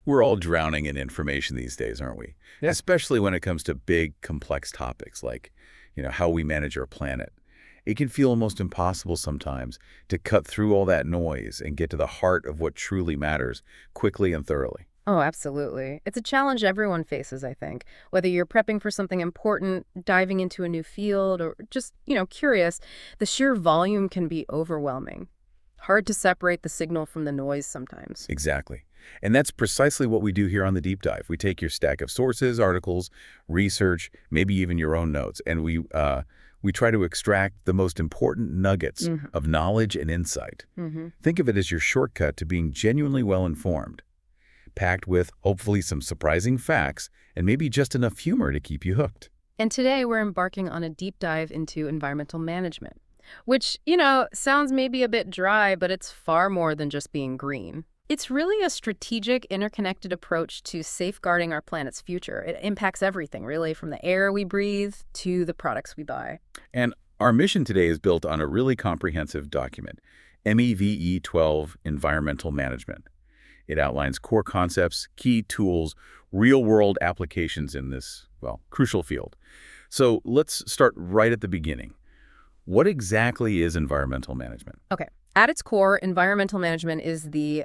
We're all drowning in information these days, aren't we? Yeah. Especially when it comes to big, complex topics like, how we manage our planet. It can feel almost impossible sometimes to cut through all that noise and get to the heart of what truly matters quickly and thoroughly. Oh, absolutely. It's a challenge everyone faces, I think. Whether you're prepping for something important, diving into a new field, or just, curious, the sheer volume can be overwhelming. Hard to separate the signal from the noise sometimes. Exactly. And that's precisely what we do here on the Deep Dive. We take your stack of sources, articles, research, maybe even your own notes, and we try to extract the most important nuggets of knowledge and insight. Think of it as your shortcut to being genuinely well-informed, packed with, hopefully, some surprising facts and maybe just enough humor to keep you hooked. And today we're embarking on a deep dive into environmental management, which, sounds maybe a bit dry, but it's far more than just being green. It's really a strategic, interconnected approach to safeguarding our planet's future. It impacts everything, really, from the air we breathe to the products we buy. And our mission today is built on a really comprehensive document, MEVE12 Environmental Management. It outlines core concepts, key tools, real-world applications in this, crucial field. So let's start right at the beginning. What exactly is environmental management? Okay. At its core, environmental management is the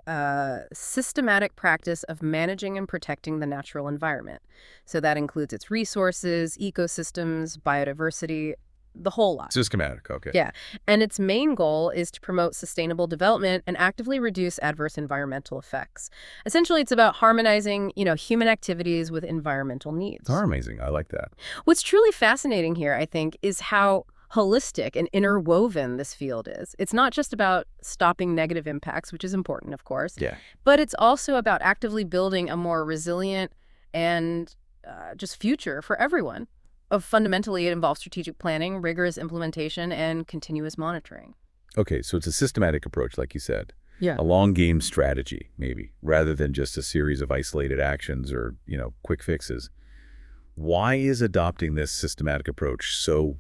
systematic practice of managing and protecting the natural environment. So that includes its resources, ecosystems, biodiversity, the whole lot. Systematic, okay. Yeah. And its main goal is to promote sustainable development and actively reduce adverse environmental effects. Essentially, it's about harmonizing, human activities with environmental needs. Oh, amazing. I like that. What's truly fascinating here, I think, is how holistic and interwoven this field is. It's not just about stopping negative impacts, which is important, of course, but it's also about actively building a more resilient and just future for everyone. Fundamentally, it involves strategic planning, rigorous implementation, and continuous monitoring. Okay, so it's a systematic approach, like you said. Yeah. A long-game strategy, maybe, rather than just a series of isolated actions or, quick fixes. Why is adopting this systematic approach so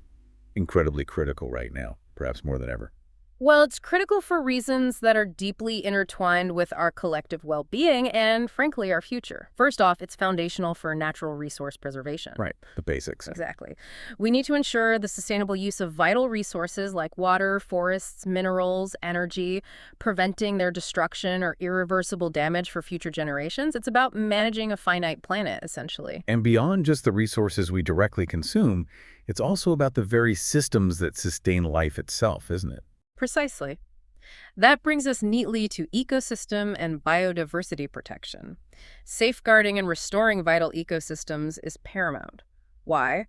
incredibly critical right now, perhaps more than ever? Well, it's critical for reasons that are deeply intertwined with our collective well-being and, frankly, our future. First off, it's foundational for natural resource preservation. Right, the basics. Exactly. We need to ensure the sustainable use of vital resources like water, forests, minerals, energy, preventing their destruction or irreversible damage for future generations. It's about managing a finite planet, essentially. And beyond just the resources we directly consume, it's also about the very systems that sustain life itself, isn't it? Precisely. That brings us neatly to ecosystem and biodiversity protection. Safeguarding and restoring vital ecosystems is paramount. Why?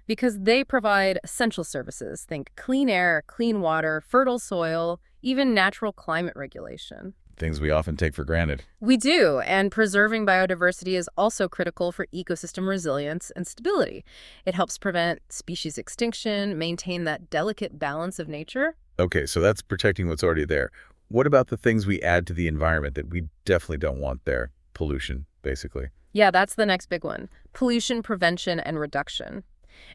Because they provide essential services. Think clean air, clean water, fertile soil, even natural climate regulation. Things we often take for granted. We do, and preserving biodiversity is also critical for ecosystem resilience and stability. It helps prevent species extinction, maintain that delicate balance of nature. Okay, so that's protecting what's already there. What about the things we add to the environment that we definitely don't want there? Pollution, basically. Yeah, that's the next big one. Pollution prevention and reduction.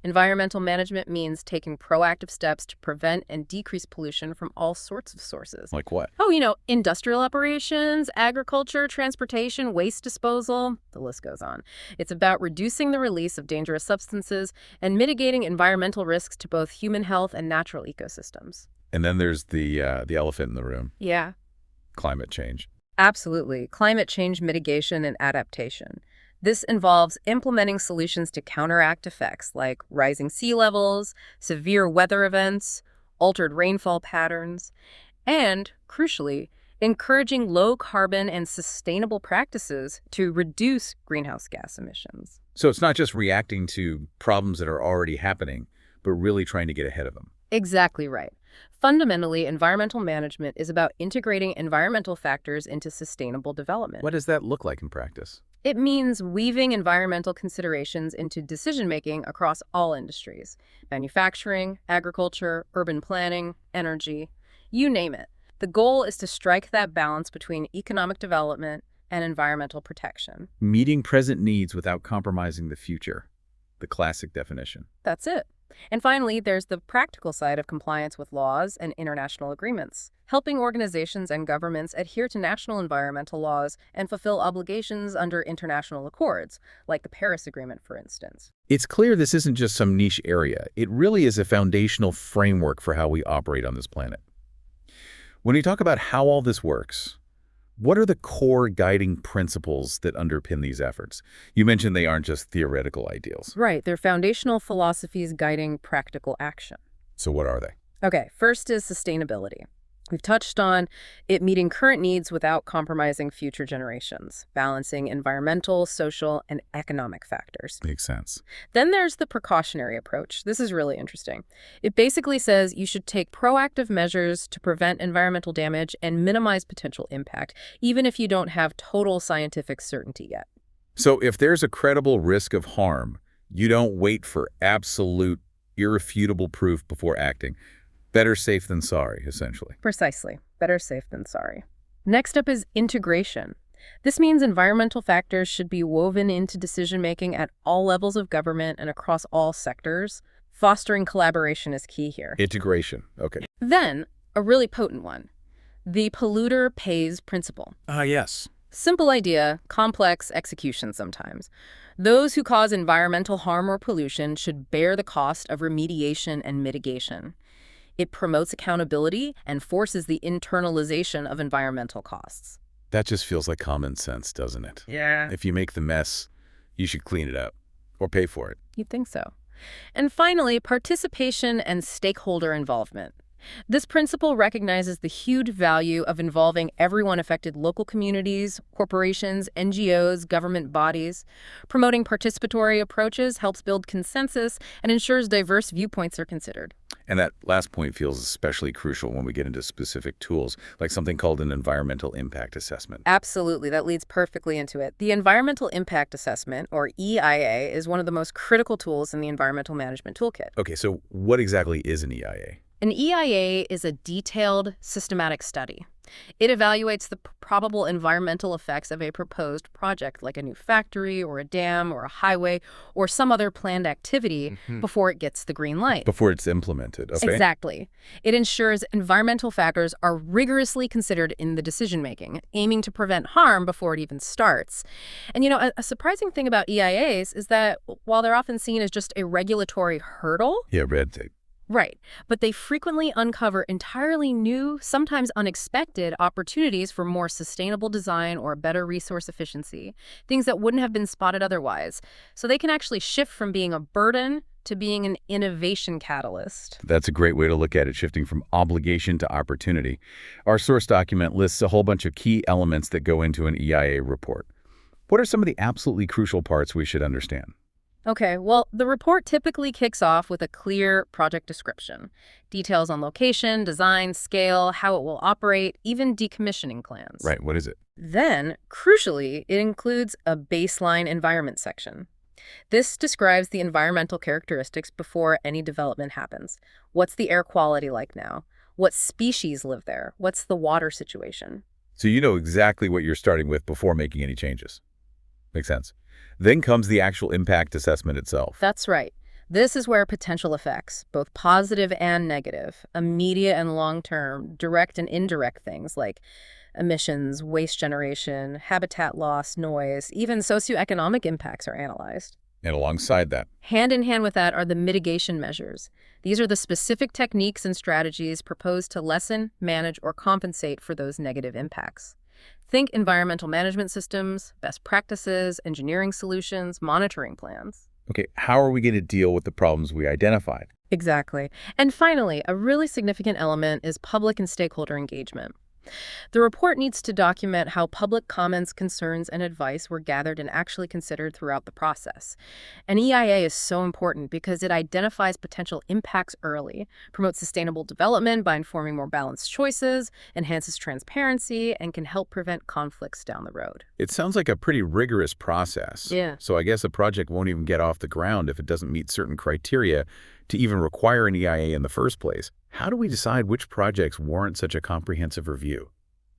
Environmental management means taking proactive steps to prevent and decrease pollution from all sorts of sources. Like what? Oh, industrial operations, agriculture, transportation, waste disposal, the list goes on. It's about reducing the release of dangerous substances and mitigating environmental risks to both human health and natural ecosystems. And then there's the elephant in the room. Yeah. Climate change. Absolutely. Climate change mitigation and adaptation. This involves implementing solutions to counteract effects like rising sea levels, severe weather events, altered rainfall patterns, and, crucially, encouraging low-carbon and sustainable practices to reduce greenhouse gas emissions. So it's not just reacting to problems that are already happening, but really trying to get ahead of them. Exactly right. Fundamentally, environmental management is about integrating environmental factors into sustainable development. What does that look like in practice? It means weaving environmental considerations into decision-making across all industries: manufacturing, agriculture, urban planning, energy, you name it. The goal is to strike that balance between economic development and environmental protection. Meeting present needs without compromising the future. The classic definition. That's it. And finally, there's the practical side of compliance with laws and international agreements, helping organizations and governments adhere to national environmental laws and fulfill obligations under international accords, like the Paris Agreement, for instance. It's clear this isn't just some niche area. It really is a foundational framework for how we operate on this planet. When you talk about how all this works, what are the core guiding principles that underpin these efforts? You mentioned they aren't just theoretical ideals. Right. They're foundational philosophies guiding practical action. So what are they? Okay. First is sustainability. We've touched on it meeting current needs without compromising future generations, balancing environmental, social, and economic factors. Makes sense. Then there's the precautionary approach. This is really interesting. It basically says you should take proactive measures to prevent environmental damage and minimize potential impact, even if you don't have total scientific certainty yet. So if there's a credible risk of harm, you don't wait for absolute, irrefutable proof before acting. Better safe than sorry, essentially. Precisely. Better safe than sorry. Next up is integration. This means environmental factors should be woven into decision-making at all levels of government and across all sectors. Fostering collaboration is key here. Integration. Okay. Then, a really potent one. The polluter pays principle. Yes. Simple idea, complex execution sometimes. Those who cause environmental harm or pollution should bear the cost of remediation and mitigation. It promotes accountability and forces the internalization of environmental costs. That just feels like common sense, doesn't it? Yeah. If you make the mess, you should clean it up or pay for it. You'd think so. And finally, participation and stakeholder involvement. This principle recognizes the huge value of involving everyone affected: local communities, corporations, NGOs, government bodies. Promoting participatory approaches helps build consensus and ensures diverse viewpoints are considered. And that last point feels especially crucial when we get into specific tools, like something called an environmental impact assessment. Absolutely. That leads perfectly into it. The Environmental Impact Assessment, or EIA, is one of the most critical tools in the environmental management toolkit. Okay, so what exactly is an EIA? An EIA is a detailed, systematic study. It evaluates the probable environmental effects of a proposed project, like a new factory or a dam or a highway or some other planned activity before it gets the green light. Before it's implemented, okay? Exactly. It ensures environmental factors are rigorously considered in the decision-making, aiming to prevent harm before it even starts. And, you know, a surprising thing about EIAs is that while they're often seen as just a regulatory hurdle— Yeah, red tape. Right. But they frequently uncover entirely new, sometimes unexpected opportunities for more sustainable design or better resource efficiency, things that wouldn't have been spotted otherwise. So they can actually shift from being a burden to being an innovation catalyst. That's a great way to look at it, shifting from obligation to opportunity. Our source document lists a whole bunch of key elements that go into an EIA report. What are some of the absolutely crucial parts we should understand? Okay, well, the report typically kicks off with a clear project description. Details on location, design, scale, how it will operate, even decommissioning plans. Right, what is it? Then, crucially, it includes a baseline environment section. This describes the environmental characteristics before any development happens. What's the air quality like now? What species live there? What's the water situation? So you know exactly what you're starting with before making any changes. Makes sense. Then comes the actual impact assessment itself. That's right. This is where potential effects, both positive and negative, immediate and long-term, direct and indirect things like emissions, waste generation, habitat loss, noise, even socioeconomic impacts are analyzed. And alongside that, hand in hand with that are the mitigation measures. These are the specific techniques and strategies proposed to lessen, manage, or compensate for those negative impacts. Think environmental management systems, best practices, engineering solutions, monitoring plans. Okay, how are we going to deal with the problems we identified? Exactly. And finally, a really significant element is public and stakeholder engagement. The report needs to document how public comments, concerns, and advice were gathered and actually considered throughout the process. An EIA is so important because it identifies potential impacts early, promotes sustainable development by informing more balanced choices, enhances transparency, and can help prevent conflicts down the road. It sounds like a pretty rigorous process. Yeah. So I guess a project won't even get off the ground if it doesn't meet certain criteria to even require an EIA in the first place. How do we decide which projects warrant such a comprehensive review?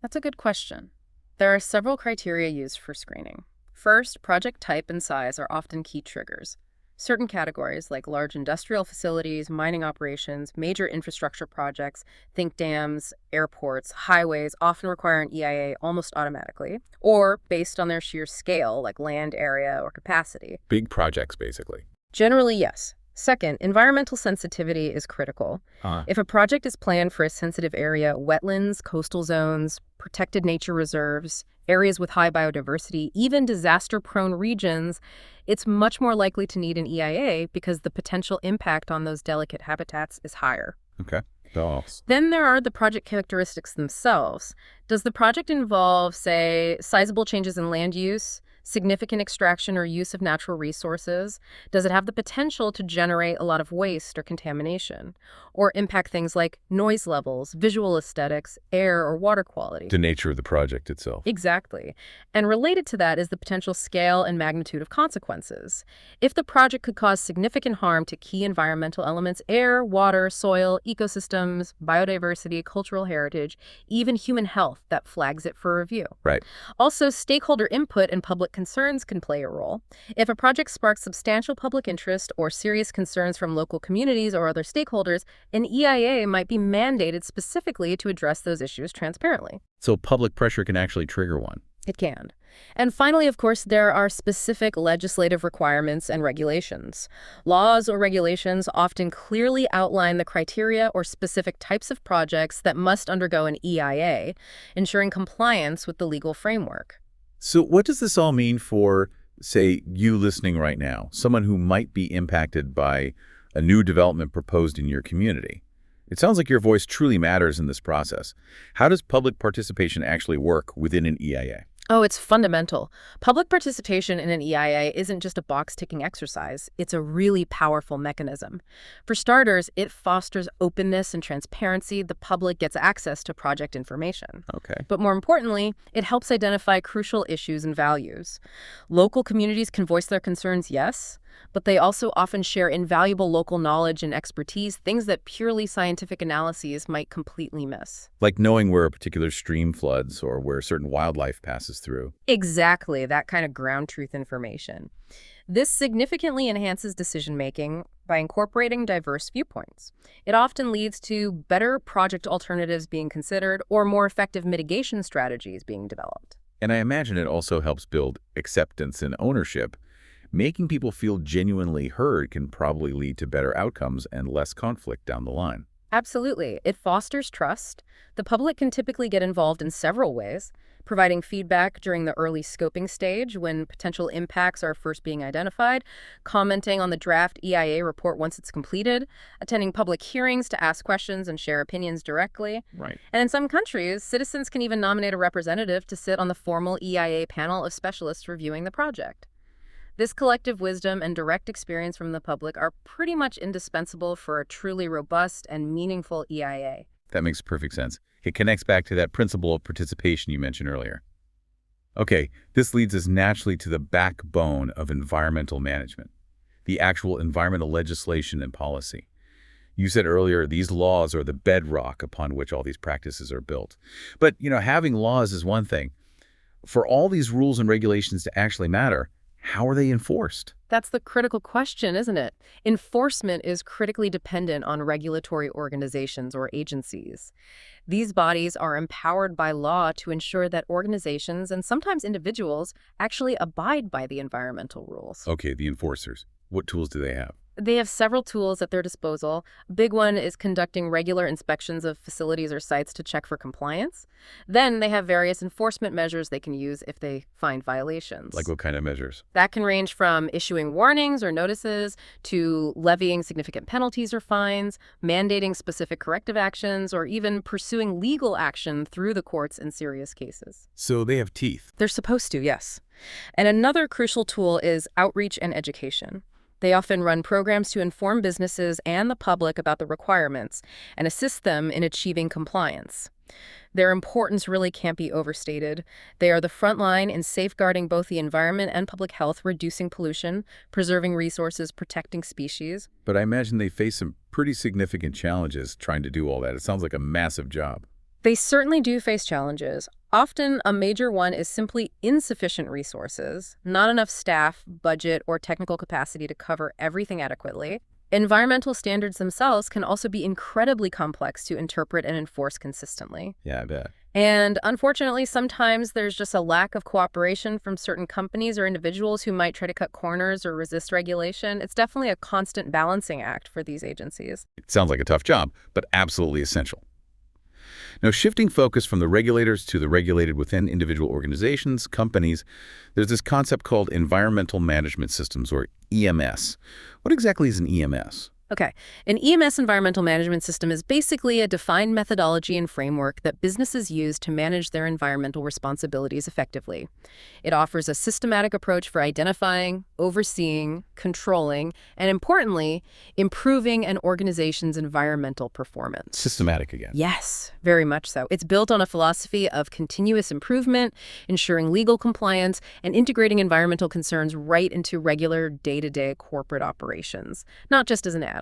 That's a good question. There are several criteria used for screening. First, project type and size are often key triggers. Certain categories, like large industrial facilities, mining operations, major infrastructure projects, think dams, airports, highways, often require an EIA almost automatically, or based on their sheer scale, like land area or capacity. Big projects, basically. Generally, yes. Second, environmental sensitivity is critical. If a project is planned for a sensitive area, wetlands, coastal zones, protected nature reserves, areas with high biodiversity, even disaster-prone regions, it's much more likely to need an EIA because the potential impact on those delicate habitats is higher. Okay. Then there are the project characteristics themselves. Does the project involve, say, sizable changes in land use, significant extraction or use of natural resources? Does it have the potential to generate a lot of waste or contamination? Or impact things like noise levels, visual aesthetics, air or water quality? The nature of the project itself. Exactly. And related to that is the potential scale and magnitude of consequences. If the project could cause significant harm to key environmental elements, air, water, soil, ecosystems, biodiversity, cultural heritage, even human health, that flags it for review. Right. Also, stakeholder input and public concerns can play a role. If a project sparks substantial public interest or serious concerns from local communities or other stakeholders, an EIA might be mandated specifically to address those issues transparently. So public pressure can actually trigger one. It can. And finally, of course, there are specific legislative requirements and regulations. Laws or regulations often clearly outline the criteria or specific types of projects that must undergo an EIA, ensuring compliance with the legal framework. So what does this all mean for, say, you listening right now, someone who might be impacted by a new development proposed in your community? It sounds like your voice truly matters in this process. How does public participation actually work within an EIA? Oh, it's fundamental. Public participation in an EIA isn't just a box-ticking exercise. It's a really powerful mechanism. For starters, it fosters openness and transparency. The public gets access to project information. Okay. But more importantly, it helps identify crucial issues and values. Local communities can voice their concerns, yes, but they also often share invaluable local knowledge and expertise, things that purely scientific analyses might completely miss. Like knowing where a particular stream floods or where certain wildlife passes through. Exactly, that kind of ground truth information. This significantly enhances decision-making by incorporating diverse viewpoints. It often leads to better project alternatives being considered or more effective mitigation strategies being developed. And I imagine it also helps build acceptance and ownership. Making people feel genuinely heard can probably lead to better outcomes and less conflict down the line. Absolutely. It fosters trust. The public can typically get involved in several ways, providing feedback during the early scoping stage when potential impacts are first being identified, commenting on the draft EIA report once it's completed, attending public hearings to ask questions and share opinions directly. Right. And in some countries, citizens can even nominate a representative to sit on the formal EIA panel of specialists reviewing the project. This collective wisdom and direct experience from the public are pretty much indispensable for a truly robust and meaningful EIA. That makes perfect sense. It connects back to that principle of participation you mentioned earlier. Okay, this leads us naturally to the backbone of environmental management, the actual environmental legislation and policy. You said earlier these laws are the bedrock upon which all these practices are built. But, having laws is one thing. For all these rules and regulations to actually matter, how are they enforced? That's the critical question, isn't it? Enforcement is critically dependent on regulatory organizations or agencies. These bodies are empowered by law to ensure that organizations and sometimes individuals actually abide by the environmental rules. Okay, the enforcers. What tools do they have? They have several tools at their disposal. A big one is conducting regular inspections of facilities or sites to check for compliance. Then they have various enforcement measures they can use if they find violations. Like what kind of measures? That can range from issuing warnings or notices to levying significant penalties or fines, mandating specific corrective actions, or even pursuing legal action through the courts in serious cases. So they have teeth. They're supposed to, yes. And another crucial tool is outreach and education. They often run programs to inform businesses and the public about the requirements and assist them in achieving compliance. Their importance really can't be overstated. They are the front line in safeguarding both the environment and public health, reducing pollution, preserving resources, protecting species. But I imagine they face some pretty significant challenges trying to do all that. It sounds like a massive job. They certainly do face challenges. Often, a major one is simply insufficient resources, not enough staff, budget, or technical capacity to cover everything adequately. Environmental standards themselves can also be incredibly complex to interpret and enforce consistently. Yeah, I bet. And unfortunately, sometimes there's just a lack of cooperation from certain companies or individuals who might try to cut corners or resist regulation. It's definitely a constant balancing act for these agencies. It sounds like a tough job, but absolutely essential. Now, shifting focus from the regulators to the regulated within individual organizations, companies, there's this concept called environmental management systems, or EMS. What exactly is an EMS? Okay, an EMS environmental management system is basically a defined methodology and framework that businesses use to manage their environmental responsibilities effectively. It offers a systematic approach for identifying, overseeing, controlling, and importantly, improving an organization's environmental performance. Systematic again. Yes, very much so. It's built on a philosophy of continuous improvement, ensuring legal compliance, and integrating environmental concerns right into regular day-to-day corporate operations, not just as an add-on.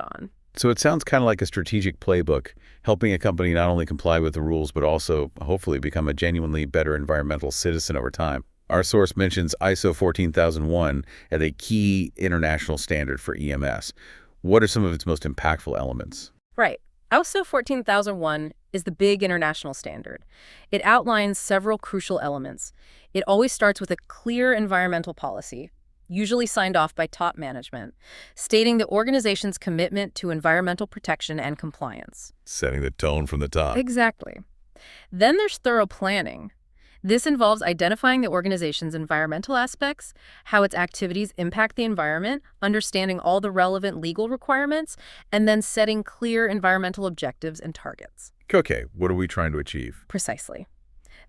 So it sounds kind of like a strategic playbook, helping a company not only comply with the rules, but also hopefully become a genuinely better environmental citizen over time. Our source mentions ISO 14001 as a key international standard for EMS. What are some of its most impactful elements? Right. ISO 14001 is the big international standard. It outlines several crucial elements. It always starts with a clear environmental policy, usually signed off by top management, stating the organization's commitment to environmental protection and compliance. Setting the tone from the top. Exactly. Then there's thorough planning. This involves identifying the organization's environmental aspects, how its activities impact the environment, understanding all the relevant legal requirements, and then setting clear environmental objectives and targets. Okay, what are we trying to achieve? Precisely.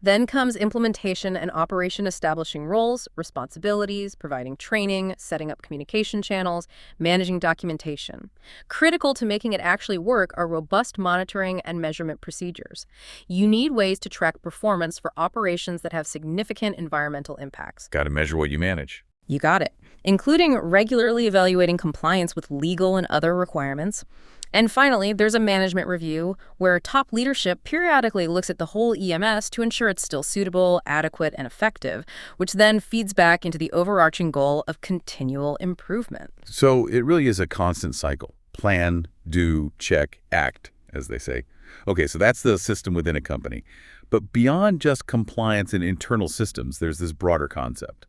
Then comes implementation and operation, establishing roles, responsibilities, providing training, setting up communication channels, managing documentation. Critical to making it actually work are robust monitoring and measurement procedures. You need ways to track performance for operations that have significant environmental impacts. Got to measure what you manage. You got it. Including regularly evaluating compliance with legal and other requirements. And finally, there's a management review where top leadership periodically looks at the whole EMS to ensure it's still suitable, adequate, and effective, which then feeds back into the overarching goal of continual improvement. So it really is a constant cycle. Plan, do, check, act, as they say. Okay, so that's the system within a company. But beyond just compliance and internal systems, there's this broader concept.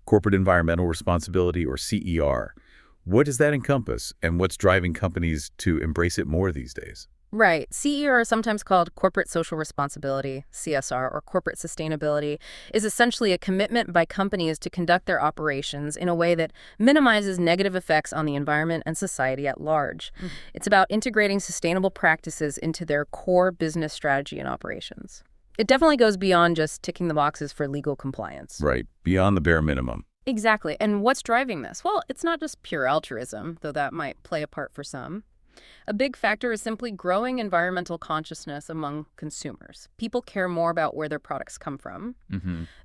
Corporate environmental responsibility, or CER. What does that encompass, and what's driving companies to embrace it more these days? Right. CER, is sometimes called corporate social responsibility, CSR, or corporate sustainability, is essentially a commitment by companies to conduct their operations in a way that minimizes negative effects on the environment and society at large. It's about integrating sustainable practices into their core business strategy and operations. It definitely goes beyond just ticking the boxes for legal compliance. Right. Beyond the bare minimum. Exactly. And what's driving this? Well, it's not just pure altruism, though that might play a part for some. A big factor is simply growing environmental consciousness among consumers. People care more about where their products come from.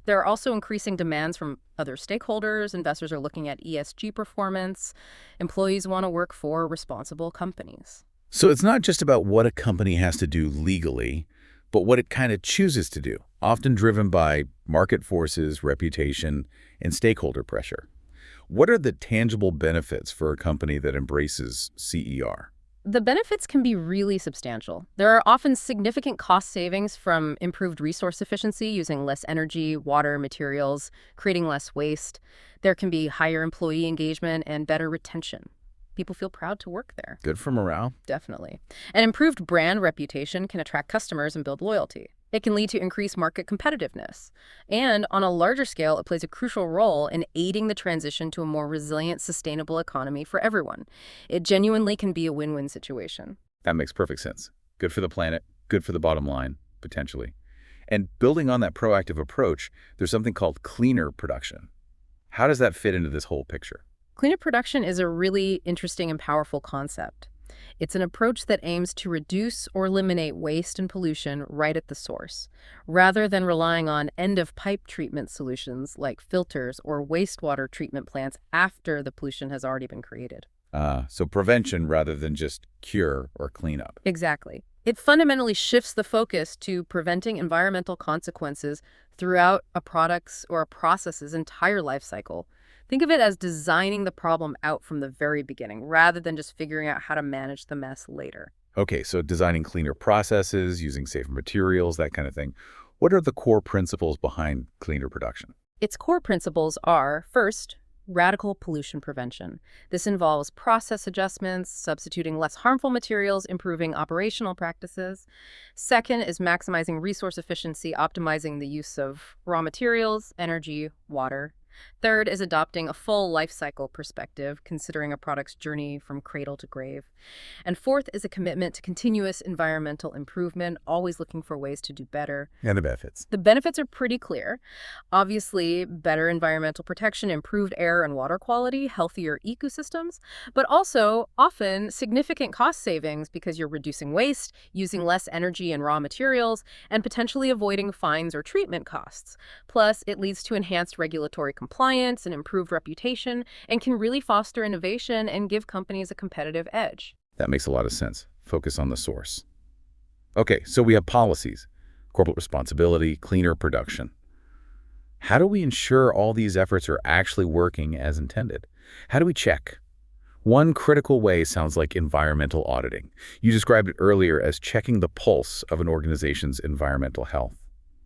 There are also increasing demands from other stakeholders. Investors are looking at ESG performance. Employees want to work for responsible companies. So it's not just about what a company has to do legally, but what it kind of chooses to do, often driven by market forces, reputation, and stakeholder pressure. What are the tangible benefits for a company that embraces CER? The benefits can be really substantial. There are often significant cost savings from improved resource efficiency, using less energy, water, materials, creating less waste. There can be higher employee engagement and better retention. People feel proud to work there. Good for morale. Definitely. An improved brand reputation can attract customers and build loyalty. It can lead to increased market competitiveness. And on a larger scale, it plays a crucial role in aiding the transition to a more resilient, sustainable economy for everyone. It genuinely can be a win-win situation. That makes perfect sense. Good for the planet, good for the bottom line, potentially. And building on that proactive approach, there's something called cleaner production. How does that fit into this whole picture? Cleaner production is a really interesting and powerful concept. It's an approach that aims to reduce or eliminate waste and pollution right at the source, rather than relying on end-of-pipe treatment solutions like filters or wastewater treatment plants after the pollution has already been created. So prevention rather than just cure or cleanup. Exactly. It fundamentally shifts the focus to preventing environmental consequences throughout a product's or a process's entire life cycle. Think of it as designing the problem out from the very beginning, rather than just figuring out how to manage the mess later. Okay, so designing cleaner processes, using safer materials, that kind of thing. What are the core principles behind cleaner production? Its core principles are, first, radical pollution prevention. This involves process adjustments, substituting less harmful materials, improving operational practices. Second is maximizing resource efficiency, optimizing the use of raw materials, energy, water. Third is adopting a full life cycle perspective, considering a product's journey from cradle to grave. And fourth is a commitment to continuous environmental improvement, always looking for ways to do better. And the benefits? The benefits are pretty clear. Obviously, better environmental protection, improved air and water quality, healthier ecosystems, but also often significant cost savings because you're reducing waste, using less energy and raw materials, and potentially avoiding fines or treatment costs. Plus, it leads to enhanced regulatory compliance and improved reputation, and can really foster innovation and give companies a competitive edge. That makes a lot of sense. Focus on the source. Okay, so we have policies, corporate responsibility, cleaner production. How do we ensure all these efforts are actually working as intended? How do we check? One critical way sounds like environmental auditing. You described it earlier as checking the pulse of an organization's environmental health.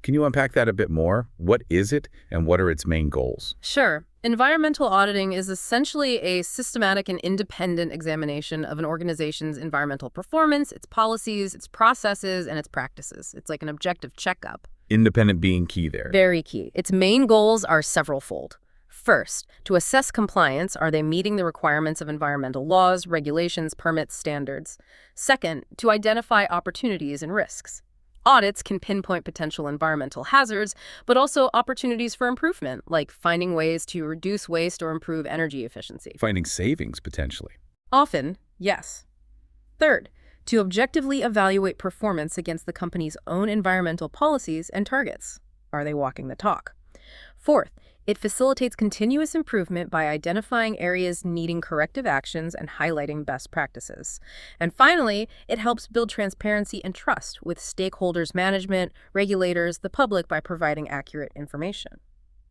Can you unpack that a bit more? What is it, and what are its main goals? Sure. Environmental auditing is essentially a systematic and independent examination of an organization's environmental performance, its policies, its processes, and its practices. It's like an objective checkup. Independent being key there. Very key. Its main goals are several-fold. First, to assess compliance, are they meeting the requirements of environmental laws, regulations, permits, standards? Second, to identify opportunities and risks. Audits can pinpoint potential environmental hazards, but also opportunities for improvement, like finding ways to reduce waste or improve energy efficiency. Finding savings, potentially. Often, yes. Third, to objectively evaluate performance against the company's own environmental policies and targets. Are they walking the talk? Fourth, it facilitates continuous improvement by identifying areas needing corrective actions and highlighting best practices. And finally, it helps build transparency and trust with stakeholders, management, regulators, the public by providing accurate information.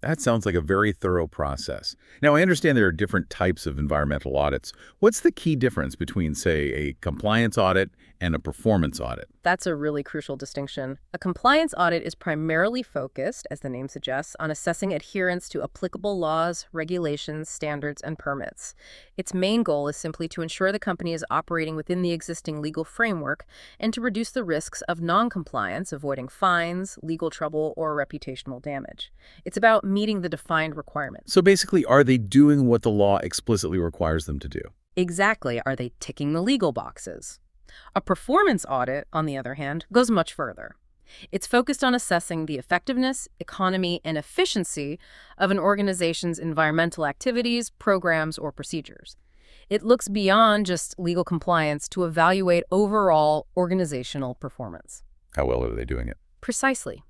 That sounds like a very thorough process. Now, I understand there are different types of environmental audits. What's the key difference between, say, a compliance audit and a performance audit? That's a really crucial distinction. A compliance audit is primarily focused, as the name suggests, on assessing adherence to applicable laws, regulations, standards, and permits. Its main goal is simply to ensure the company is operating within the existing legal framework and to reduce the risks of non-compliance, avoiding fines, legal trouble, or reputational damage. It's about meeting the defined requirements. So basically, are they doing what the law explicitly requires them to do? Exactly. Are they ticking the legal boxes? A performance audit, on the other hand, goes much further. It's focused on assessing the effectiveness, economy, and efficiency of an organization's environmental activities, programs, or procedures. It looks beyond just legal compliance to evaluate overall organizational performance. How well are they doing it? Precisely.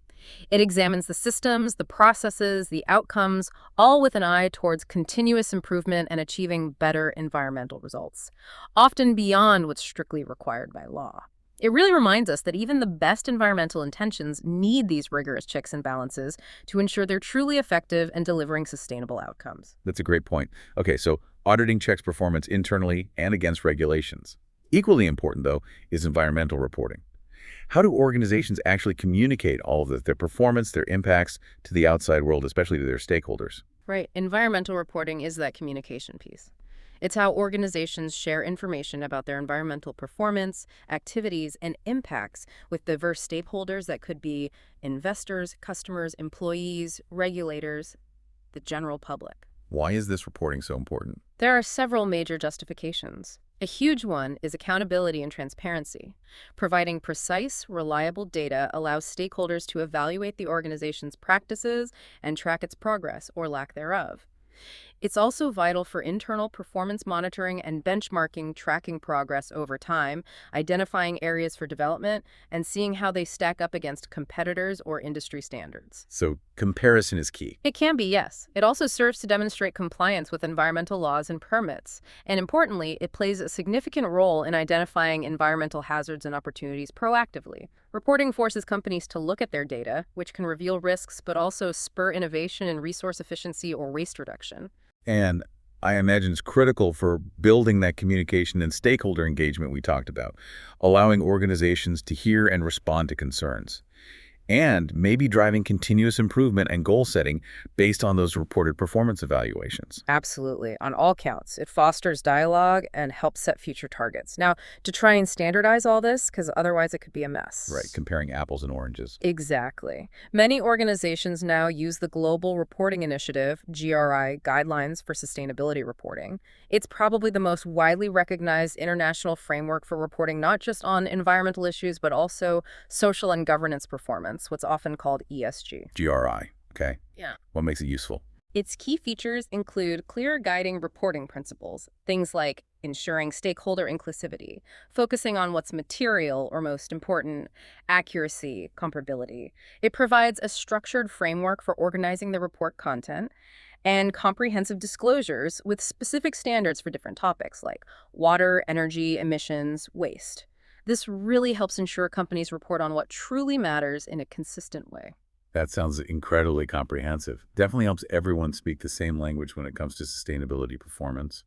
It examines the systems, the processes, the outcomes, all with an eye towards continuous improvement and achieving better environmental results, often beyond what's strictly required by law. It really reminds us that even the best environmental intentions need these rigorous checks and balances to ensure they're truly effective and delivering sustainable outcomes. That's a great point. Okay, so auditing checks performance internally and against regulations. Equally important, though, is environmental reporting. How do organizations actually communicate all of this, their performance, their impacts, to the outside world, especially to their stakeholders? Right. Environmental reporting is that communication piece. It's how organizations share information about their environmental performance, activities, and impacts with diverse stakeholders that could be investors, customers, employees, regulators, the general public. Why is this reporting so important? There are several major justifications. A huge one is accountability and transparency. Providing precise, reliable data allows stakeholders to evaluate the organization's practices and track its progress or lack thereof. It's also vital for internal performance monitoring and benchmarking, tracking progress over time, identifying areas for development, and seeing how they stack up against competitors or industry standards. So comparison is key. It can be, yes. It also serves to demonstrate compliance with environmental laws and permits. And importantly, it plays a significant role in identifying environmental hazards and opportunities proactively. Reporting forces companies to look at their data, which can reveal risks but also spur innovation in resource efficiency or waste reduction. And I imagine it's critical for building that communication and stakeholder engagement we talked about, allowing organizations to hear and respond to concerns, and maybe driving continuous improvement and goal setting based on those reported performance evaluations. Absolutely. On all counts, it fosters dialogue and helps set future targets. Now, to try and standardize all this, because otherwise it could be a mess. Right, comparing apples and oranges. Exactly. Many organizations now use the Global Reporting Initiative, GRI, Guidelines for Sustainability Reporting. It's probably the most widely recognized international framework for reporting not just on environmental issues, but also social and governance performance, what's often called ESG. GRI, okay. Yeah. What makes it useful? Its key features include clear guiding reporting principles, things like ensuring stakeholder inclusivity, focusing on what's material or most important, accuracy, comparability. It provides a structured framework for organizing the report content, and comprehensive disclosures with specific standards for different topics like water, energy, emissions, waste. This really helps ensure companies report on what truly matters in a consistent way. That sounds incredibly comprehensive. Definitely helps everyone speak the same language when it comes to sustainability performance.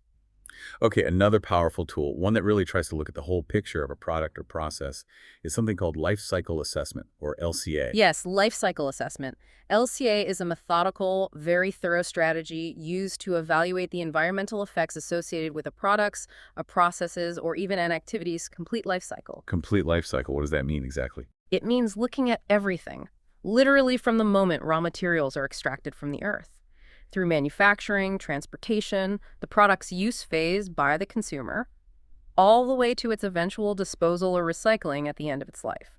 Okay, another powerful tool, one that really tries to look at the whole picture of a product or process, is something called life cycle assessment, or LCA. Yes, life cycle assessment. LCA is a methodical, very thorough strategy used to evaluate the environmental effects associated with a product's, a process's, or even an activity's complete life cycle. Complete life cycle, what does that mean exactly? It means looking at everything, literally from the moment raw materials are extracted from the earth, through manufacturing, transportation, the product's use phase by the consumer, all the way to its eventual disposal or recycling at the end of its life.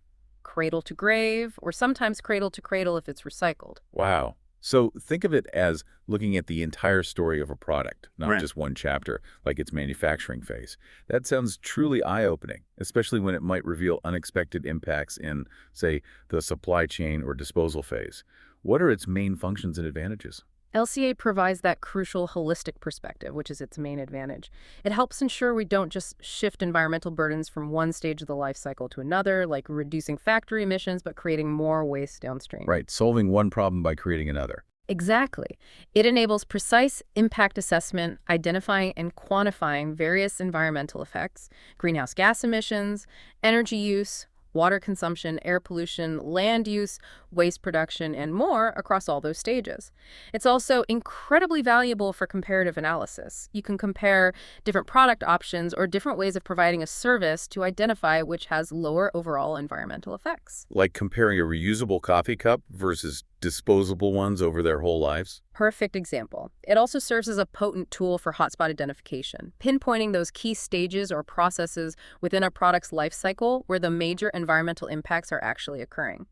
Cradle to grave, or sometimes cradle to cradle if it's recycled. Wow. So think of it as looking at the entire story of a product, not just one chapter, like its manufacturing phase. That sounds truly eye-opening, especially when it might reveal unexpected impacts in, say, the supply chain or disposal phase. What are its main functions and advantages? LCA provides that crucial holistic perspective, which is its main advantage. It helps ensure we don't just shift environmental burdens from one stage of the life cycle to another, like reducing factory emissions, but creating more waste downstream. Right, solving one problem by creating another. Exactly. It enables precise impact assessment, identifying and quantifying various environmental effects, greenhouse gas emissions, energy use, water consumption, air pollution, land use, waste production, and more across all those stages. It's also incredibly valuable for comparative analysis. You can compare different product options or different ways of providing a service to identify which has lower overall environmental effects. Like comparing a reusable coffee cup versus disposable ones over their whole lives? Perfect example. It also serves as a potent tool for hotspot identification, pinpointing those key stages or processes within a product's life cycle where the major environmental impacts are actually occurring.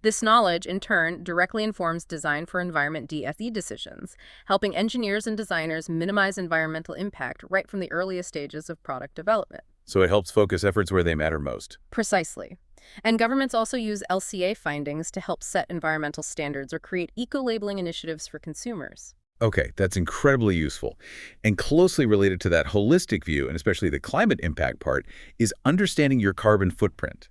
This knowledge, in turn, directly informs design for environment DFE decisions, helping engineers and designers minimize environmental impact right from the earliest stages of product development. So it helps focus efforts where they matter most. Precisely. And governments also use LCA findings to help set environmental standards or create eco-labeling initiatives for consumers. Okay, that's incredibly useful. And closely related to that holistic view, and especially the climate impact part, is understanding your carbon footprint.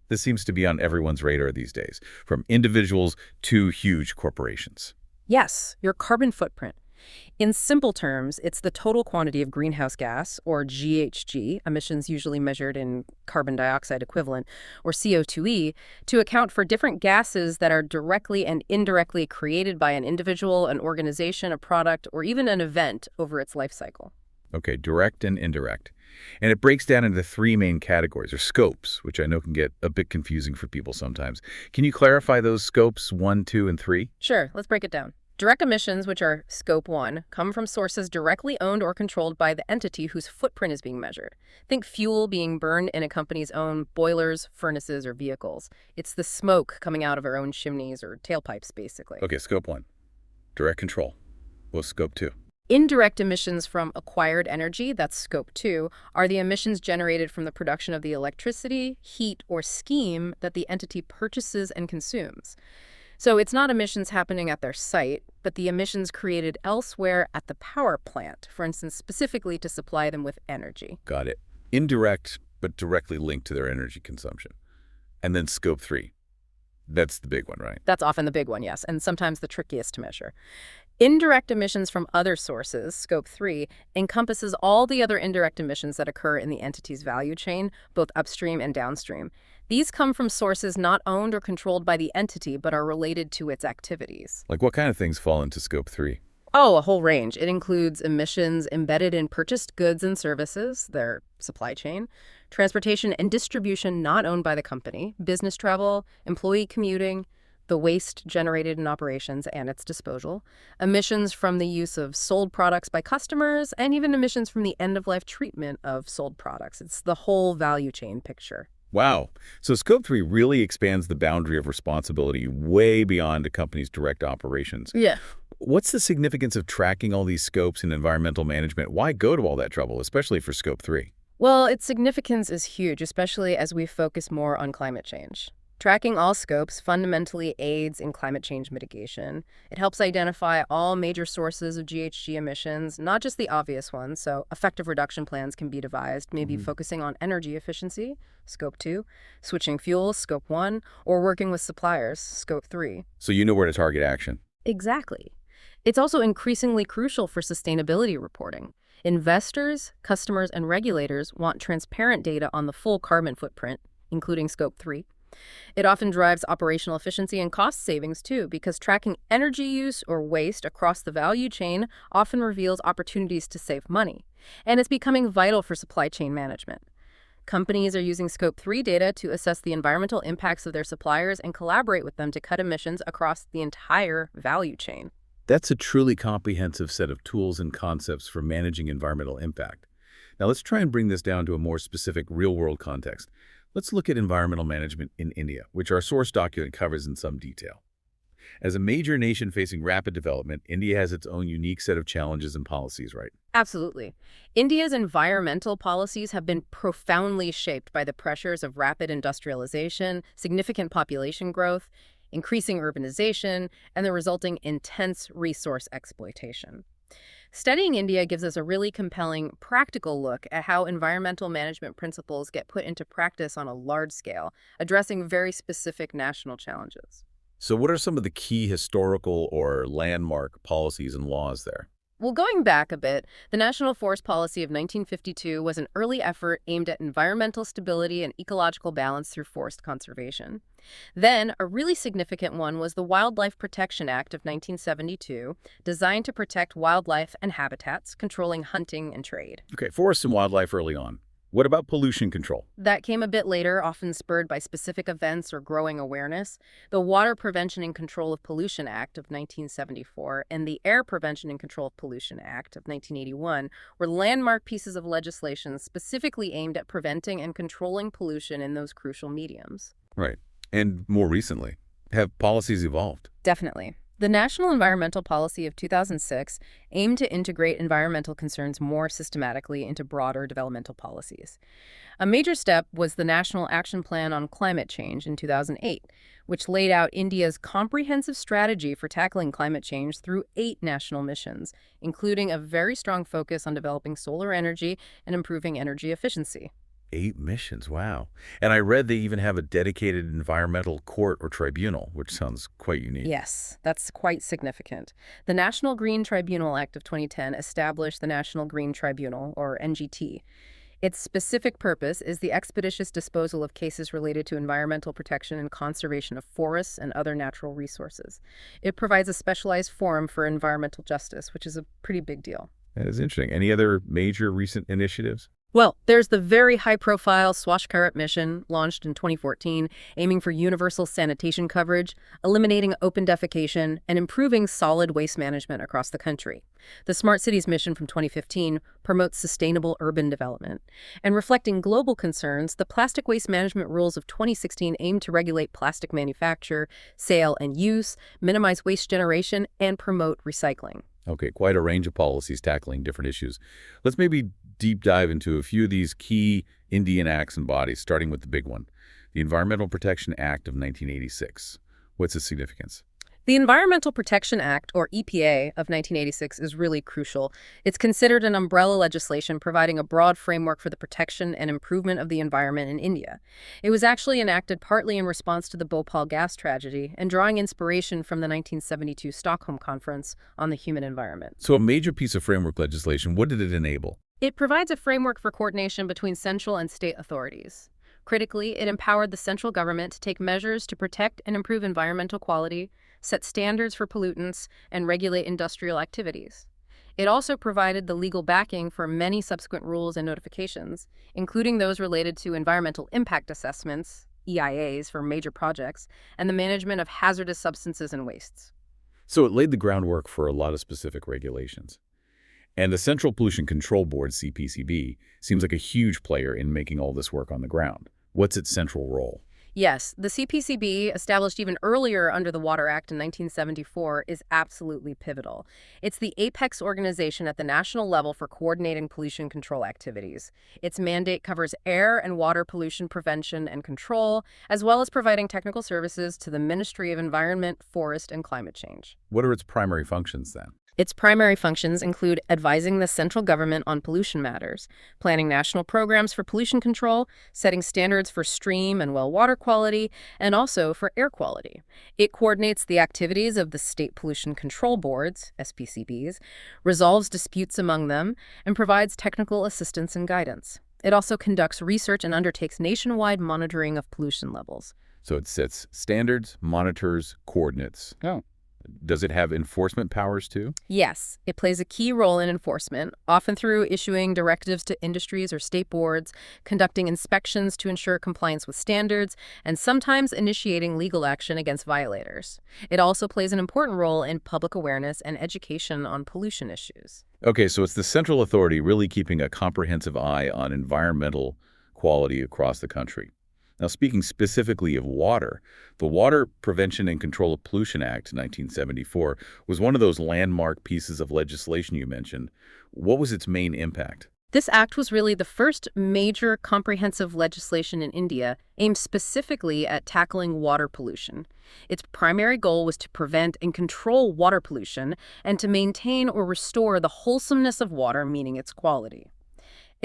This seems to be on everyone's radar these days, from individuals to huge corporations. Yes, your carbon footprint. In simple terms, it's the total quantity of greenhouse gas, or GHG, emissions usually measured in carbon dioxide equivalent, or CO2e, to account for different gases that are directly and indirectly created by an individual, an organization, a product, or even an event over its life cycle. Okay, direct and indirect. And it breaks down into three main categories, or scopes, which I know can get a bit confusing for people sometimes. Can you clarify those scopes 1, 2, and 3? Sure, let's break it down. Direct emissions, which are Scope 1, come from sources directly owned or controlled by the entity whose footprint is being measured. Think fuel being burned in a company's own boilers, furnaces, or vehicles. It's the smoke coming out of our own chimneys or tailpipes, basically. Okay, Scope 1, direct control. Well, scope 2. Indirect emissions from acquired energy, that's scope 2, are the emissions generated from the production of the electricity, heat, or steam that the entity purchases and consumes. So it's not emissions happening at their site, but the emissions created elsewhere at the power plant, for instance, specifically to supply them with energy. Got it. Indirect, but directly linked to their energy consumption. And then scope 3. That's the big one, right? That's often the big one, yes, and sometimes the trickiest to measure. Indirect emissions from other sources, scope 3, encompasses all the other indirect emissions that occur in the entity's value chain, both upstream and downstream. These come from sources not owned or controlled by the entity, but are related to its activities. Like what kind of things fall into scope 3? Oh, a whole range. It includes emissions embedded in purchased goods and services, their supply chain, transportation and distribution not owned by the company, business travel, employee commuting, the waste generated in operations and its disposal, emissions from the use of sold products by customers, and even emissions from the end-of-life treatment of sold products. It's the whole value chain picture. Wow. So scope 3 really expands the boundary of responsibility way beyond a company's direct operations. Yeah. What's the significance of tracking all these scopes in environmental management? Why go to all that trouble, especially for scope 3? Well, its significance is huge, especially as we focus more on climate change. Tracking all scopes fundamentally aids in climate change mitigation. It helps identify all major sources of GHG emissions, not just the obvious ones, so effective reduction plans can be devised, maybe focusing on energy efficiency, scope 2, switching fuels, scope 1, or working with suppliers, scope 3. So you know where to target action. Exactly. It's also increasingly crucial for sustainability reporting. Investors, customers, and regulators want transparent data on the full carbon footprint, including scope 3. It often drives operational efficiency and cost savings, too, because tracking energy use or waste across the value chain often reveals opportunities to save money. And it's becoming vital for supply chain management. Companies are using scope 3 data to assess the environmental impacts of their suppliers and collaborate with them to cut emissions across the entire value chain. That's a truly comprehensive set of tools and concepts for managing environmental impact. Now let's try and bring this down to a more specific real-world context. Let's look at environmental management in India, which our source document covers in some detail. As a major nation facing rapid development, India has its own unique set of challenges and policies, right? Absolutely. India's environmental policies have been profoundly shaped by the pressures of rapid industrialization, significant population growth, increasing urbanization, and the resulting intense resource exploitation. Studying India gives us a really compelling, practical look at how environmental management principles get put into practice on a large scale, addressing very specific national challenges. So what are some of the key historical or landmark policies and laws there? Well, going back a bit, the National Forest Policy of 1952 was an early effort aimed at environmental stability and ecological balance through forest conservation. Then, a really significant one was the Wildlife Protection Act of 1972, designed to protect wildlife and habitats, controlling hunting and trade. Okay, forests and wildlife early on. What about pollution control? That came a bit later, often spurred by specific events or growing awareness. The Water Prevention and Control of Pollution Act of 1974 and the Air Prevention and Control of Pollution Act of 1981 were landmark pieces of legislation specifically aimed at preventing and controlling pollution in those crucial mediums. Right. And more recently, have policies evolved? Definitely. The National Environmental Policy of 2006 aimed to integrate environmental concerns more systematically into broader developmental policies. A major step was the National Action Plan on Climate Change in 2008, which laid out India's comprehensive strategy for tackling climate change through 8 national missions, including a very strong focus on developing solar energy and improving energy efficiency. 8 missions, wow. And I read they even have a dedicated environmental court or tribunal, which sounds quite unique. Yes, that's quite significant. The National Green Tribunal Act of 2010 established the National Green Tribunal, or NGT. Its specific purpose is the expeditious disposal of cases related to environmental protection and conservation of forests and other natural resources. It provides a specialized forum for environmental justice, which is a pretty big deal. That is interesting. Any other major recent initiatives? Well, there's the very high-profile 𝗨𝗚𝗖 𝗡𝗃 mission launched in 2014, aiming for universal sanitation coverage, eliminating open defecation, and improving solid waste management across the country. The Smart Cities mission from 2015 promotes sustainable urban development. And reflecting global concerns, the plastic waste management rules of 2016 aim to regulate plastic manufacture, sale, and use, minimize waste generation, and promote recycling. Okay, quite a range of policies tackling different issues. Let's maybe deep dive into a few of these key Indian acts and bodies, starting with the big one, the Environmental Protection Act of 1986. What's its significance? The Environmental Protection Act, or EPA, of 1986 is really crucial. It's considered an umbrella legislation providing a broad framework for the protection and improvement of the environment in India. It was actually enacted partly in response to the Bhopal gas tragedy and drawing inspiration from the 1972 Stockholm Conference on the Human Environment. So a major piece of framework legislation, what did it enable? It provides a framework for coordination between central and state authorities. Critically, it empowered the central government to take measures to protect and improve environmental quality, set standards for pollutants, and regulate industrial activities. It also provided the legal backing for many subsequent rules and notifications, including those related to environmental impact assessments, EIAs for major projects, and the management of hazardous substances and wastes. So it laid the groundwork for a lot of specific regulations. And the Central Pollution Control Board, CPCB, seems like a huge player in making all this work on the ground. What's its central role? Yes, the CPCB, established even earlier under the Water Act in 1974, is absolutely pivotal. It's the apex organization at the national level for coordinating pollution control activities. Its mandate covers air and water pollution prevention and control, as well as providing technical services to the Ministry of Environment, Forest, and Climate Change. What are its primary functions then? Its primary functions include advising the central government on pollution matters, planning national programs for pollution control, setting standards for stream and well water quality, and also for air quality. It coordinates the activities of the state pollution control boards, SPCBs, resolves disputes among them, and provides technical assistance and guidance. It also conducts research and undertakes nationwide monitoring of pollution levels. So it sets standards, monitors, coordinates. Oh. Does it have enforcement powers too? Yes, it plays a key role in enforcement, often through issuing directives to industries or state boards, conducting inspections to ensure compliance with standards, and sometimes initiating legal action against violators. It also plays an important role in public awareness and education on pollution issues. Okay, so it's the central authority really keeping a comprehensive eye on environmental quality across the country. Now, speaking specifically of water, the Water Prevention and Control of Pollution Act, 1974, was one of those landmark pieces of legislation you mentioned. What was its main impact? This act was really the first major comprehensive legislation in India aimed specifically at tackling water pollution. Its primary goal was to prevent and control water pollution and to maintain or restore the wholesomeness of water, meaning its quality.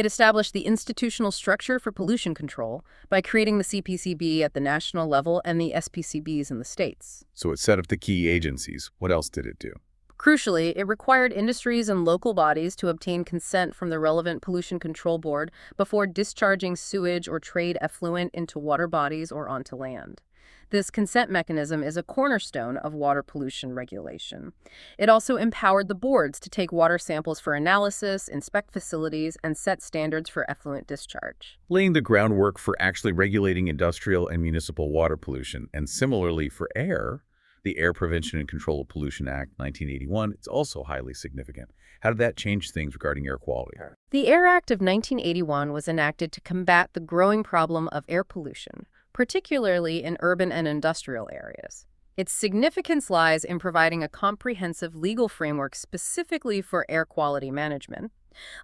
It established the institutional structure for pollution control by creating the CPCB at the national level and the SPCBs in the states. So it set up the key agencies. What else did it do? Crucially, it required industries and local bodies to obtain consent from the relevant pollution control board before discharging sewage or trade effluent into water bodies or onto land. This consent mechanism is a cornerstone of water pollution regulation. It also empowered the boards to take water samples for analysis, inspect facilities, and set standards for effluent discharge. Laying the groundwork for actually regulating industrial and municipal water pollution. And similarly for air, the Air Prevention and Control of Pollution Act, 1981, it's also highly significant. How did that change things regarding air quality? The Air Act of 1981 was enacted to combat the growing problem of air pollution, particularly in urban and industrial areas. Its significance lies in providing a comprehensive legal framework specifically for air quality management.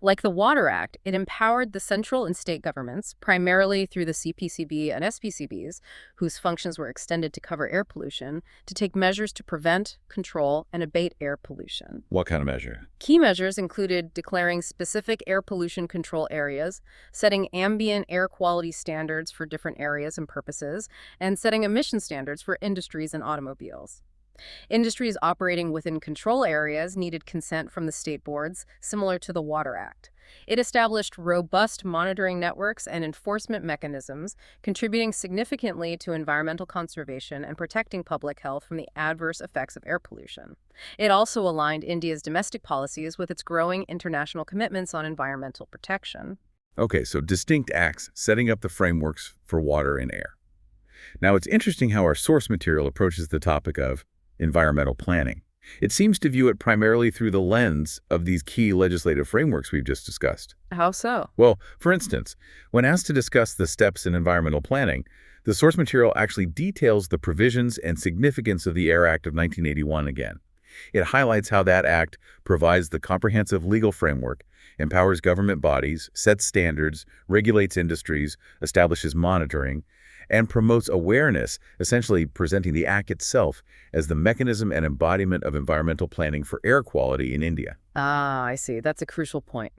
Like the Water Act, it empowered the central and state governments, primarily through the CPCB and SPCBs, whose functions were extended to cover air pollution, to take measures to prevent, control, and abate air pollution. What kind of measure? Key measures included declaring specific air pollution control areas, setting ambient air quality standards for different areas and purposes, and setting emission standards for industries and automobiles. Industries operating within control areas needed consent from the state boards, similar to the Water Act. It established robust monitoring networks and enforcement mechanisms, contributing significantly to environmental conservation and protecting public health from the adverse effects of air pollution. It also aligned India's domestic policies with its growing international commitments on environmental protection. Okay, so distinct acts setting up the frameworks for water and air. Now, it's interesting how our source material approaches the topic of environmental planning. It seems to view it primarily through the lens of these key legislative frameworks we've just discussed. How so? Well, for instance, when asked to discuss the steps in environmental planning, the source material actually details the provisions and significance of the Air Act of 1981 again. It highlights how that act provides the comprehensive legal framework, empowers government bodies, sets standards, regulates industries, establishes monitoring, and promotes awareness, essentially presenting the act itself as the mechanism and embodiment of environmental planning for air quality in India. Ah, I see. That's a crucial point.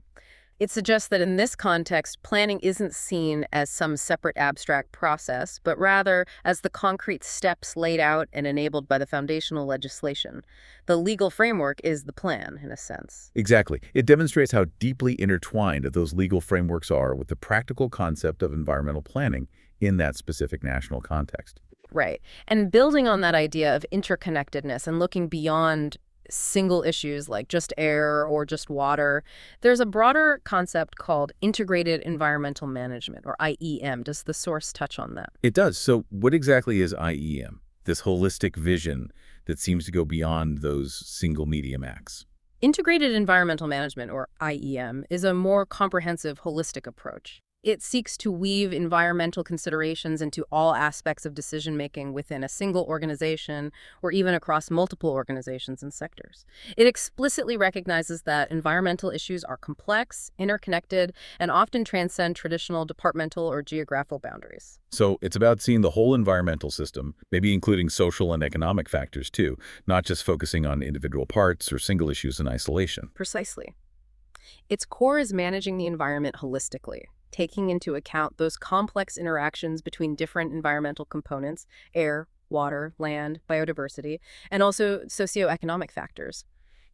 It suggests that in this context, planning isn't seen as some separate abstract process, but rather as the concrete steps laid out and enabled by the foundational legislation. The legal framework is the plan, in a sense. Exactly. It demonstrates how deeply intertwined those legal frameworks are with the practical concept of environmental planning in that specific national context. Right. And building on that idea of interconnectedness and looking beyond single issues like just air or just water, there's a broader concept called integrated environmental management, or IEM. Does the source touch on that? It does. So what exactly is IEM, this holistic vision that seems to go beyond those single medium acts? Integrated environmental management, or IEM, is a more comprehensive, holistic approach. It seeks to weave environmental considerations into all aspects of decision-making within a single organization or even across multiple organizations and sectors. It explicitly recognizes that environmental issues are complex, interconnected, and often transcend traditional departmental or geographical boundaries. So it's about seeing the whole environmental system, maybe including social and economic factors too, not just focusing on individual parts or single issues in isolation. Precisely. Its core is managing the environment holistically, taking into account those complex interactions between different environmental components, air, water, land, biodiversity, and also socioeconomic factors.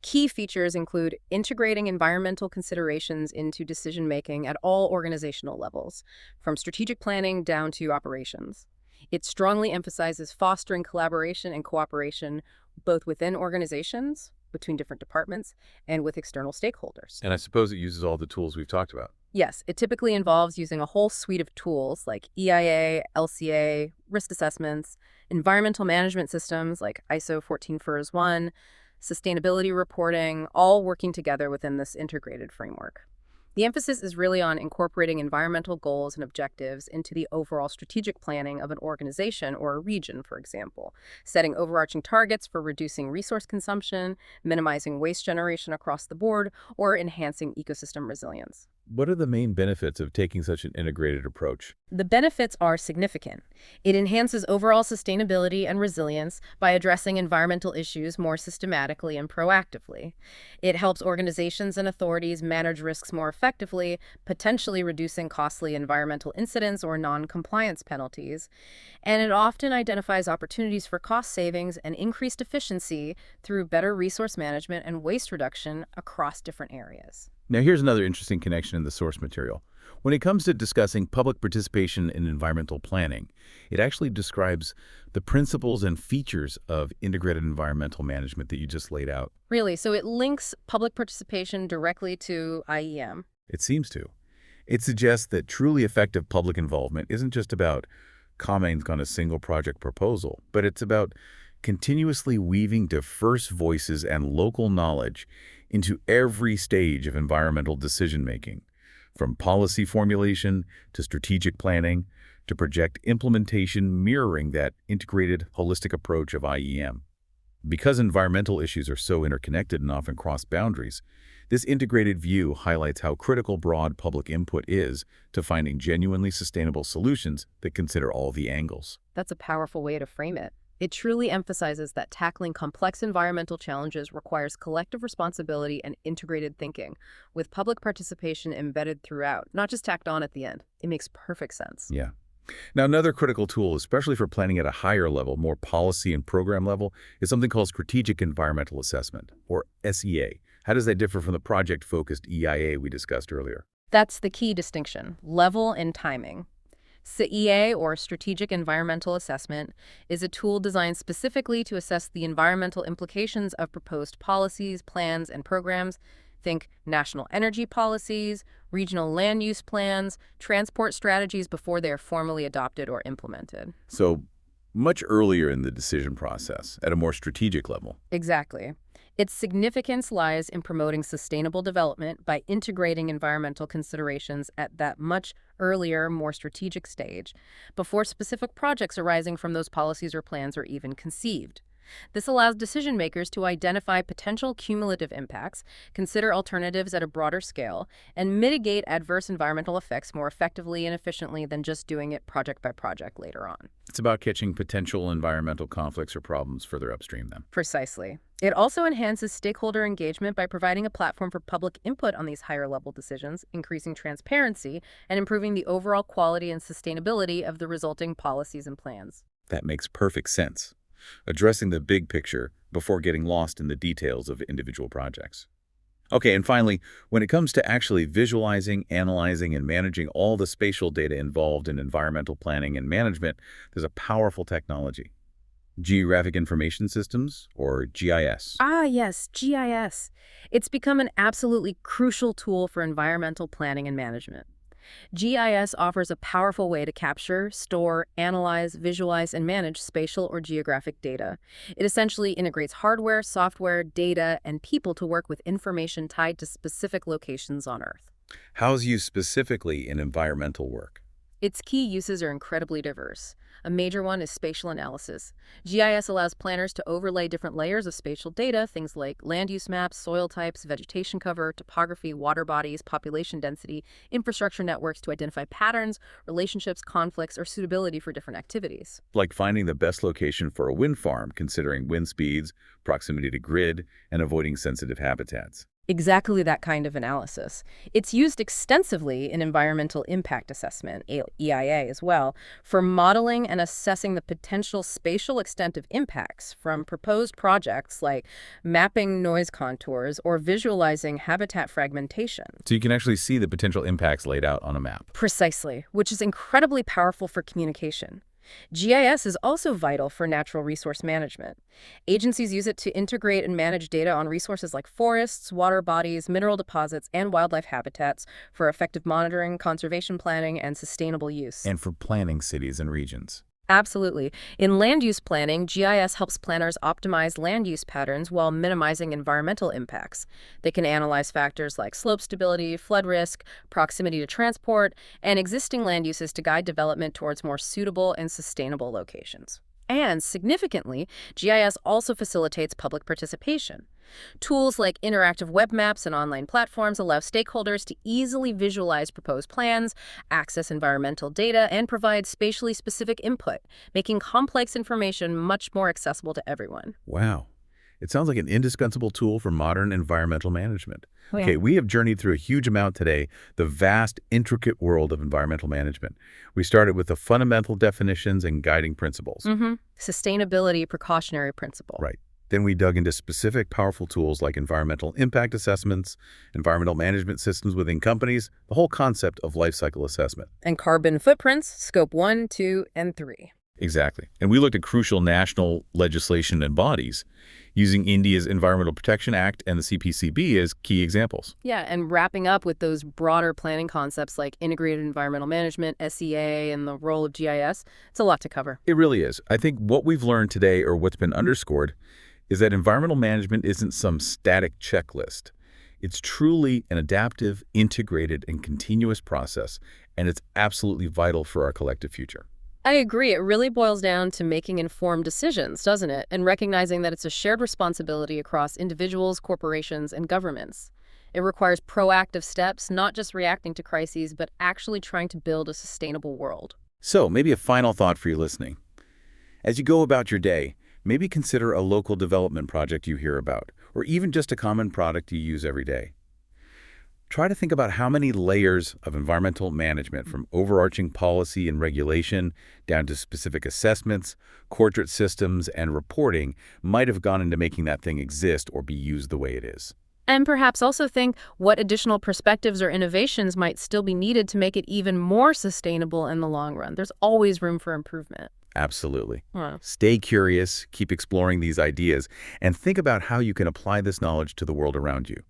Key features include integrating environmental considerations into decision-making at all organizational levels, from strategic planning down to operations. It strongly emphasizes fostering collaboration and cooperation both within organizations, between different departments, and with external stakeholders. And I suppose it uses all the tools we've talked about. Yes, it typically involves using a whole suite of tools like EIA, LCA, risk assessments, environmental management systems like ISO 14001, sustainability reporting, all working together within this integrated framework. The emphasis is really on incorporating environmental goals and objectives into the overall strategic planning of an organization or a region, for example, setting overarching targets for reducing resource consumption, minimizing waste generation across the board, or enhancing ecosystem resilience. What are the main benefits of taking such an integrated approach? The benefits are significant. It enhances overall sustainability and resilience by addressing environmental issues more systematically and proactively. It helps organizations and authorities manage risks more effectively, potentially reducing costly environmental incidents or non-compliance penalties. And it often identifies opportunities for cost savings and increased efficiency through better resource management and waste reduction across different areas. Now here's another interesting connection in the source material. When it comes to discussing public participation in environmental planning, it actually describes the principles and features of integrated environmental management that you just laid out. Really? So it links public participation directly to IEM? It seems to. It suggests that truly effective public involvement isn't just about commenting on a single project proposal, but it's about continuously weaving diverse voices and local knowledge into every stage of environmental decision-making, from policy formulation to strategic planning to project implementation, mirroring that integrated, holistic approach of IEM. Because environmental issues are so interconnected and often cross boundaries, this integrated view highlights how critical broad public input is to finding genuinely sustainable solutions that consider all the angles. That's a powerful way to frame it. It truly emphasizes that tackling complex environmental challenges requires collective responsibility and integrated thinking, with public participation embedded throughout, not just tacked on at the end. It makes perfect sense. Yeah. Now, another critical tool, especially for planning at a higher level, more policy and program level, is something called strategic environmental assessment, or SEA. How does that differ from the project-focused EIA we discussed earlier? That's the key distinction: level and timing. SEA, or Strategic Environmental Assessment, is a tool designed specifically to assess the environmental implications of proposed policies, plans, and programs. Think national energy policies, regional land use plans, transport strategies before they are formally adopted or implemented. So much earlier in the decision process, at a more strategic level. Exactly. Its significance lies in promoting sustainable development by integrating environmental considerations at that much earlier, more strategic stage, before specific projects arising from those policies or plans are even conceived. This allows decision makers to identify potential cumulative impacts, consider alternatives at a broader scale, and mitigate adverse environmental effects more effectively and efficiently than just doing it project by project later on. It's about catching potential environmental conflicts or problems further upstream then. Precisely. It also enhances stakeholder engagement by providing a platform for public input on these higher-level decisions, increasing transparency, and improving the overall quality and sustainability of the resulting policies and plans. That makes perfect sense. Addressing the big picture before getting lost in the details of individual projects. Okay, and finally, when it comes to actually visualizing, analyzing, and managing all the spatial data involved in environmental planning and management, there's a powerful technology. Geographic Information Systems, or GIS. Ah, yes, GIS. It's become an absolutely crucial tool for environmental planning and management. GIS offers a powerful way to capture, store, analyze, visualize, and manage spatial or geographic data. It essentially integrates hardware, software, data, and people to work with information tied to specific locations on Earth. How's used specifically in environmental work? Its key uses are incredibly diverse. A major one is spatial analysis. GIS allows planners to overlay different layers of spatial data, things like land use maps, soil types, vegetation cover, topography, water bodies, population density, infrastructure networks to identify patterns, relationships, conflicts, or suitability for different activities. Like finding the best location for a wind farm, considering wind speeds, proximity to grid, and avoiding sensitive habitats. Exactly that kind of analysis. It's used extensively in environmental impact assessment, EIA as well, for modeling and assessing the potential spatial extent of impacts from proposed projects like mapping noise contours or visualizing habitat fragmentation. So you can actually see the potential impacts laid out on a map. Precisely, which is incredibly powerful for communication. GIS is also vital for natural resource management. Agencies use it to integrate and manage data on resources like forests, water bodies, mineral deposits, and wildlife habitats for effective monitoring, conservation planning, and sustainable use. And for planning cities and regions. Absolutely. In land use planning, GIS helps planners optimize land use patterns while minimizing environmental impacts. They can analyze factors like slope stability, flood risk, proximity to transport, and existing land uses to guide development towards more suitable and sustainable locations. And significantly, GIS also facilitates public participation. Tools like interactive web maps and online platforms allow stakeholders to easily visualize proposed plans, access environmental data, and provide spatially specific input, making complex information much more accessible to everyone. Wow. It sounds like an indispensable tool for modern environmental management. Oh, yeah. Okay, we have journeyed through a huge amount today, the vast, intricate world of environmental management. We started with the fundamental definitions and guiding principles. Sustainability precautionary principle. Right. Then we dug into specific, powerful tools like environmental impact assessments, environmental management systems within companies, the whole concept of life cycle assessment. And carbon footprints, scope 1, 2, and 3. Exactly. And we looked at crucial national legislation and bodies, using India's Environmental Protection Act and the CPCB as key examples. Yeah, and wrapping up with those broader planning concepts like integrated environmental management, SEA, and the role of GIS. It's a lot to cover. It really is. I think what we've learned today, or what's been underscored, is that environmental management isn't some static checklist. It's truly an adaptive, integrated, and continuous process, and it's absolutely vital for our collective future. I agree. It really boils down to making informed decisions, doesn't it? And recognizing that it's a shared responsibility across individuals, corporations, and governments. It requires proactive steps, not just reacting to crises, but actually trying to build a sustainable world. So, maybe a final thought for you listening. As you go about your day, maybe consider a local development project you hear about, or even just a common product you use every day. Try to think about how many layers of environmental management, from overarching policy and regulation down to specific assessments, portrait systems, and reporting, might have gone into making that thing exist or be used the way it is. And perhaps also think what additional perspectives or innovations might still be needed to make it even more sustainable in the long run. There's always room for improvement. Absolutely. Wow. Stay curious, keep exploring these ideas, and think about how you can apply this knowledge to the world around you.